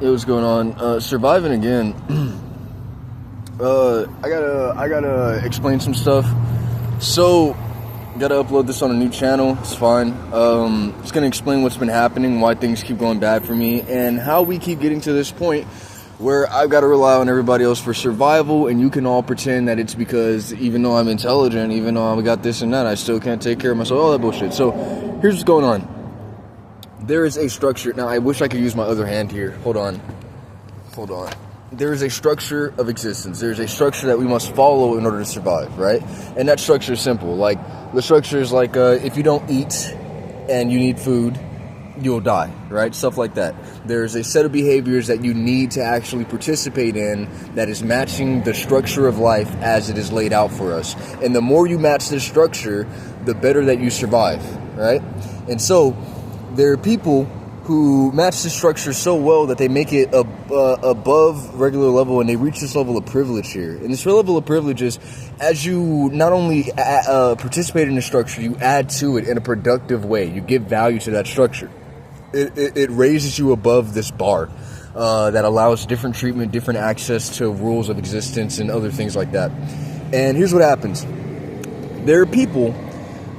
Hey, what's going on? Surviving again. I gotta explain some stuff. So, gotta upload this on a new channel. It's fine. It's gonna explain what's been happening, why things keep going bad for me, and how we keep getting to this point where I've got to rely on everybody else for survival, and you can all pretend that it's because even though I'm intelligent, even though I've got this and that, I still can't take care of myself, all that bullshit. So, here's what's going on. There is a structure. Now, I wish I could use my other hand here. Hold on. There is a structure of existence. There's a structure that we must follow in order to survive, right? And that structure is simple. Like, the structure is like, if you don't eat and you need food, you'll die, right? Stuff like that. There's a set of behaviors that you need to actually participate in that is matching the structure of life as it is laid out for us. And the more you match this structure, the better that you survive, right? And so, there are people who match the structure so well that they make it above regular level, and they reach this level of privilege here. And this level of privilege is, as you not only participate in the structure, you add to it in a productive way. You give value to that structure. It raises you above this bar that allows different treatment, different access to rules of existence, and other things like that. And here's what happens. There are people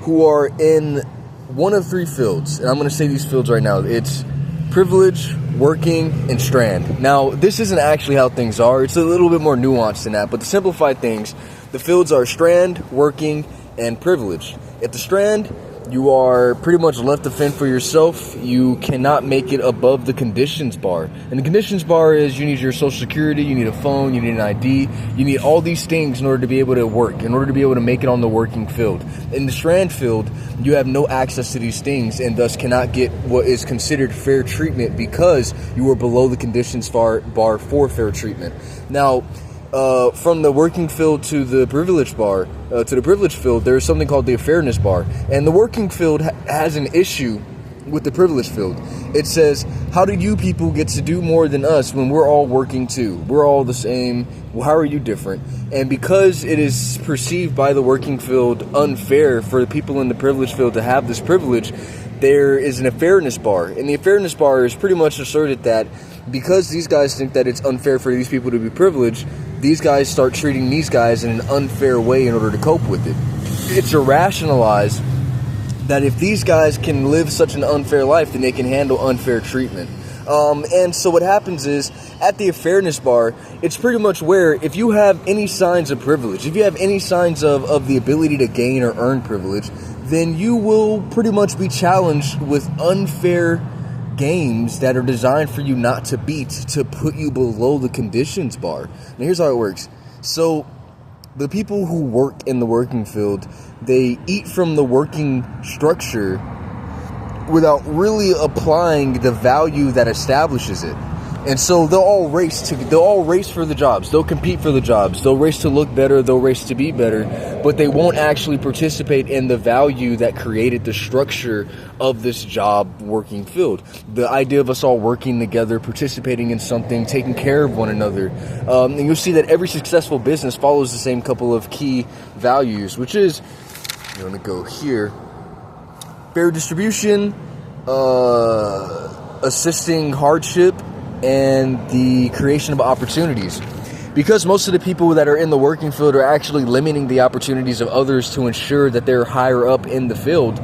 who are in one of three fields, and I'm going to say these fields right now. It's privilege, working, and strand. Now, this isn't actually how things are. It's a little bit more nuanced than that, but to simplify things, the fields are strand, working, and privilege. At the strand, you are pretty much left to fend for yourself. You cannot make it above the conditions bar. And the conditions bar is you need your social security, you need a phone, you need an ID, you need all these things in order to be able to work, in order to be able to make it on the working field. In the strand field, you have no access to these things and thus cannot get what is considered fair treatment because you are below the conditions bar for fair treatment. Now, from the working field to the privilege bar, to the privilege field, there is something called the affairness bar. And the working field has an issue with the privilege field. It says, how do you people get to do more than us when we're all working too? We're all the same. Well, how are you different? And because it is perceived by the working field unfair for the people in the privilege field to have this privilege, there is an affairness bar. And the affairness bar is pretty much asserted that because these guys think that it's unfair for these people to be privileged, these guys start treating these guys in an unfair way in order to cope with it. It's irrationalized that if these guys can live such an unfair life, then they can handle unfair treatment. And so what happens is, at the affairness bar, it's pretty much where if you have any signs of privilege, if you have any signs of the ability to gain or earn privilege, then you will pretty much be challenged with unfair games that are designed for you not to beat, to put you below the conditions bar. Now here's how it works. So the people who work in the working field, they eat from the working structure without really applying the value that establishes it. And so they'll all race for the jobs. They'll compete for the jobs. They'll race to look better. They'll race to be better. But they won't actually participate in the value that created the structure of this job working field. The idea of us all working together, participating in something, taking care of one another. And you'll see that every successful business follows the same couple of key values, which is, I'm going to go here, fair distribution, assisting hardship, and the creation of opportunities. Because most of the people that are in the working field are actually limiting the opportunities of others to ensure that they're higher up in the field,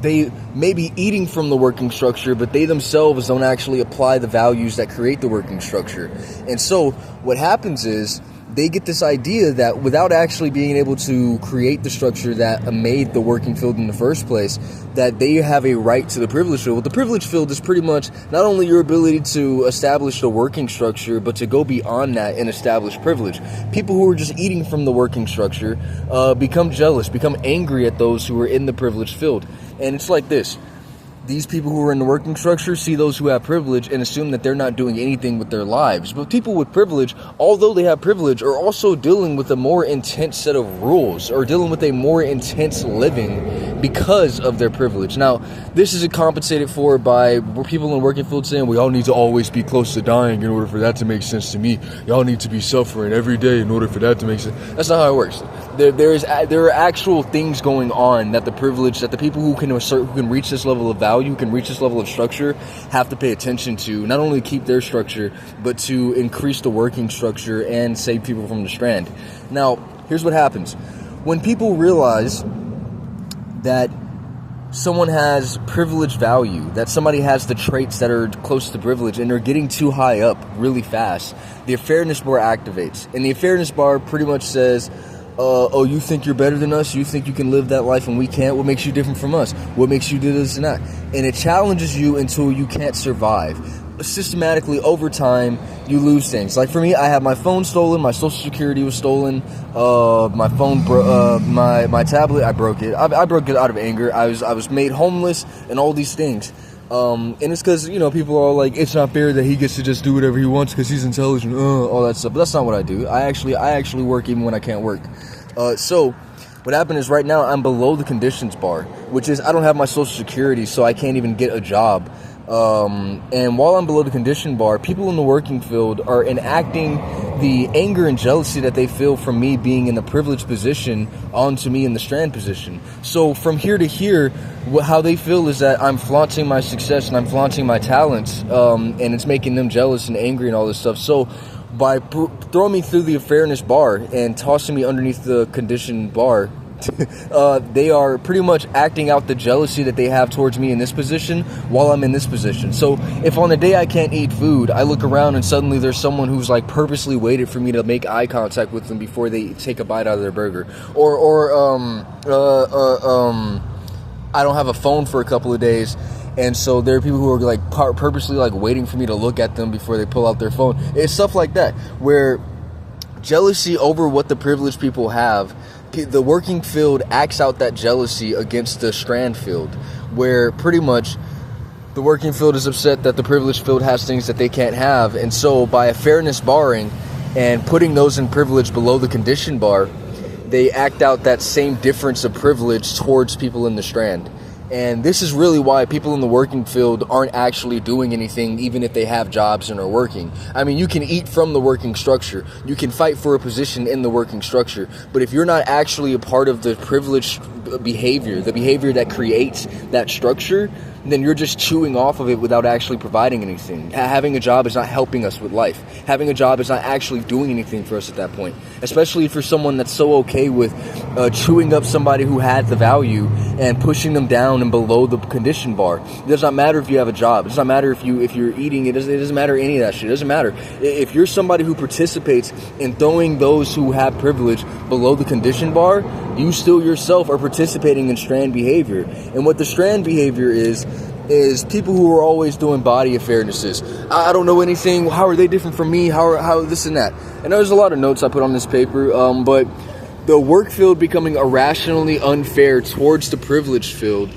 they may be eating from the working structure, but they themselves don't actually apply the values that create the working structure. And so what happens is, they get this idea that without actually being able to create the structure that made the working field in the first place, that they have a right to the privilege field. Well, the privilege field is pretty much not only your ability to establish the working structure, but to go beyond that and establish privilege. People who are just eating from the working structure become jealous, become angry at those who are in the privilege field. And it's like this. These people who are in the working structure see those who have privilege and assume that they're not doing anything with their lives. But people with privilege, although they have privilege, are also dealing with a more intense set of rules, or dealing with a more intense living because of their privilege. Now, this is compensated for by people in the working field saying, we all need to always be close to dying in order for that to make sense to me. Y'all need to be suffering every day in order for that to make sense. That's not how it works. There are actual things going on that the people who can reach this level of value, who can reach this level of structure, have to pay attention to, not only keep their structure, but to increase the working structure and save people from the strand. Now, here's what happens. When people realize that someone has privilege value, that somebody has the traits that are close to privilege, and they're getting too high up really fast, the affairness bar activates. And the affairness bar pretty much says, oh, you think you're better than us? You think you can live that life and we can't? What makes you different from us? What makes you do this and that? And it challenges you until you can't survive. Systematically, over time, you lose things. Like for me, I had my phone stolen, my social security was stolen, my phone, my tablet, I broke it. I broke it out of anger. I was made homeless and all these things. And it's because, people are like, it's not fair that he gets to just do whatever he wants because he's intelligent, all that stuff. But that's not what I do. I actually work even when I can't work. So what happened is right now I'm below the conditions bar, which is I don't have my social security, so I can't even get a job. And while I'm below the condition bar, people in the working field are enacting the anger and jealousy that they feel from me being in the privileged position onto me in the strand position. So from here to here, how they feel is that I'm flaunting my success and I'm flaunting my talents, and it's making them jealous and angry and all this stuff. So by throwing me through the affairness bar and tossing me underneath the condition bar, they are pretty much acting out the jealousy that they have towards me in this position while I'm in this position. So if on the day I can't eat food, I look around and suddenly there's someone who's like purposely waited for me to make eye contact with them before they take a bite out of their burger. I don't have a phone for a couple of days, and so there are people who are like purposely like waiting for me to look at them before they pull out their phone. It's stuff like that where jealousy over what the privileged people have, the working field acts out that jealousy against the strand field, where pretty much the working field is upset that the privileged field has things that they can't have. And so by a fairness barring and putting those in privilege below the condition bar, they act out that same difference of privilege towards people in the strand. And this is really why people in the working field aren't actually doing anything, even if they have jobs and are working. I mean, you can eat from the working structure. You can fight for a position in the working structure. But if you're not actually a part of the privileged behavior, the behavior that creates that structure, then you're just chewing off of it without actually providing anything. Having a job is not helping us with life. Having a job is not actually doing anything for us at that point, especially for someone that's so okay with chewing up somebody who had the value and pushing them down and below the condition bar. It does not matter if you have a job. It does not matter if you're eating. It doesn't matter any of that shit. It doesn't matter. If you're somebody who participates in throwing those who have privilege below the condition bar, you still yourself are participating in strand behavior. And what the strand behavior is people who are always doing body affairnesses. I don't know anything. How are they different from me? How this and that? And there's a lot of notes I put on this paper, but the work field becoming irrationally unfair towards the privileged field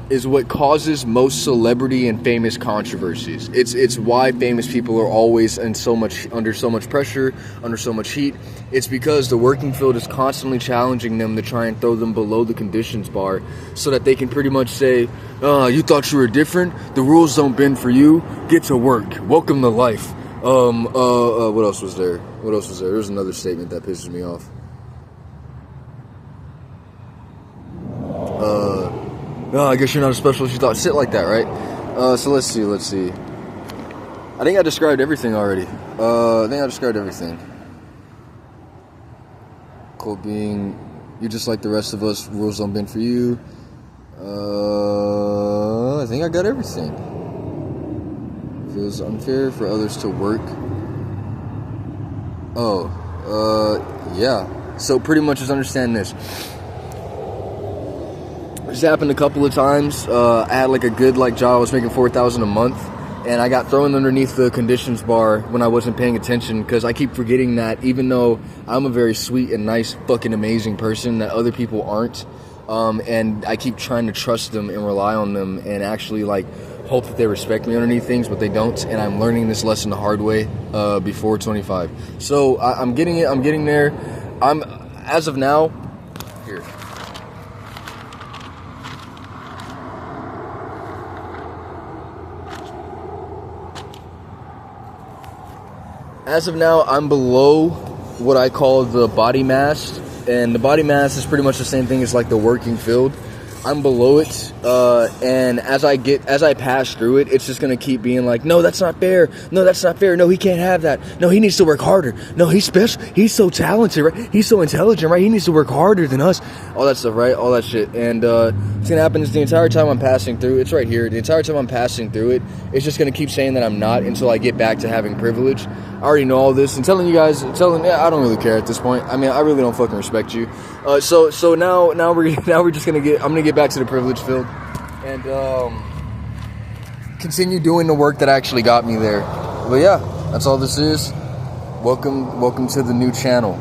is what causes most celebrity and famous controversies. It's why famous people are always under so much pressure, under so much heat. It's because the working field is constantly challenging them to try and throw them below the conditions bar so that they can pretty much say, you thought you were different? The rules don't bend for you. Get to work. Welcome to life. What else was there? There was another statement that pisses me off. I guess you're not as special as you thought. Shit like that, right? So let's see. I think I described everything already. Quote being, you're just like the rest of us, rules don't bend for you. I think I got everything. Feels unfair for others to work. Yeah. So pretty much just understand this. This happened a couple of times. I had like a good job. I was making $4,000 a month, and I got thrown underneath the conditions bar when I wasn't paying attention, because I keep forgetting that even though I'm a very sweet and nice fucking amazing person, that other people aren't, and I keep trying to trust them and rely on them and actually hope that they respect me underneath things, but they don't. And I'm learning this lesson the hard way before 25. So I'm getting it. I'm getting there. As of now, here. As of now, I'm below what I call the body mass, and the body mass is pretty much the same thing as like the working field. I'm below it, and as I pass through it, it's just gonna keep being like, no, that's not fair. No, that's not fair. No, he can't have that. No, he needs to work harder. No, he's special. He's so talented, right? He's so intelligent, right? He needs to work harder than us. All that stuff, right? All that shit. And it's gonna happen the entire time I'm passing through. It's right here. The entire time I'm passing through it, it's just gonna keep saying that I'm not until I get back to having privilege. I already know all this, and telling you guys, I don't really care at this point. I mean, I really don't fucking respect you. So now we're just gonna I'm gonna get back to the privilege field and continue doing the work that actually got me there. But yeah, that's all this is. Welcome to the new channel.